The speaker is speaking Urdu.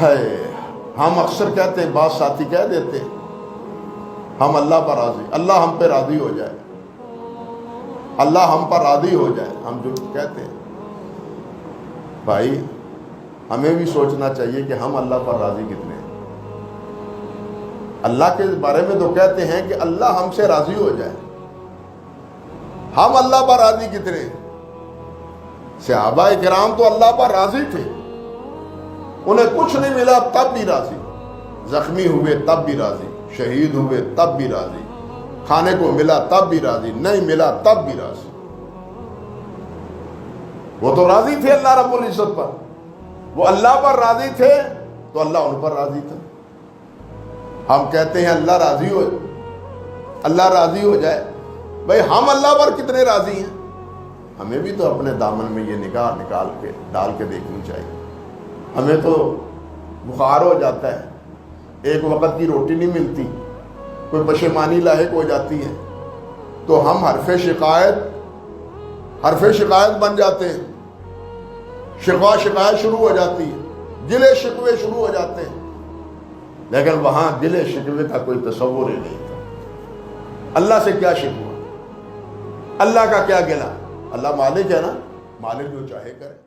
ہے ہم اکثر کہتے ہیں، بعض ساتھی کہہ دیتے ہیں ہم اللہ پر راضی، اللہ ہم پہ راضی ہو جائے، اللہ ہم پر راضی ہو جائے، ہم جو کہتے ہیں بھائی ہمیں بھی سوچنا چاہیے کہ ہم اللہ پر راضی کتنے ہیں۔ اللہ کے بارے میں تو کہتے ہیں کہ اللہ ہم سے راضی ہو جائے، ہم اللہ پر راضی کتنے ہیں؟ صحابہ کرام تو اللہ پر راضی تھے، انہیں کچھ نہیں ملا تب بھی راضی، زخمی ہوئے تب بھی راضی، شہید ہوئے تب بھی راضی، کھانے کو ملا تب بھی راضی، نہیں ملا تب بھی راضی۔ وہ تو راضی تھے اللہ رب العزت پر، وہ اللہ پر راضی تھے تو اللہ ان پر راضی تھا۔ ہم کہتے ہیں اللہ راضی ہو، اللہ راضی ہو جائے، بھئی ہم اللہ پر کتنے راضی ہیں؟ ہمیں بھی تو اپنے دامن میں یہ نگاہ نکال کے ڈال کے دیکھنی چاہیے۔ ہمیں تو بخار ہو جاتا ہے، ایک وقت کی روٹی نہیں ملتی، کوئی پشیمانی لاحق ہو جاتی ہے تو ہم حرف شکایت بن جاتے ہیں، شکایت شروع ہو جاتی ہے، گلے شکوے شروع ہو جاتے ہیں، لیکن وہاں گلے شکوے کا کوئی تصور ہی نہیں تھا۔ اللہ سے کیا شکوہ، اللہ کا کیا گلہ، اللہ مالک ہے نا، مالک جو چاہے کرے۔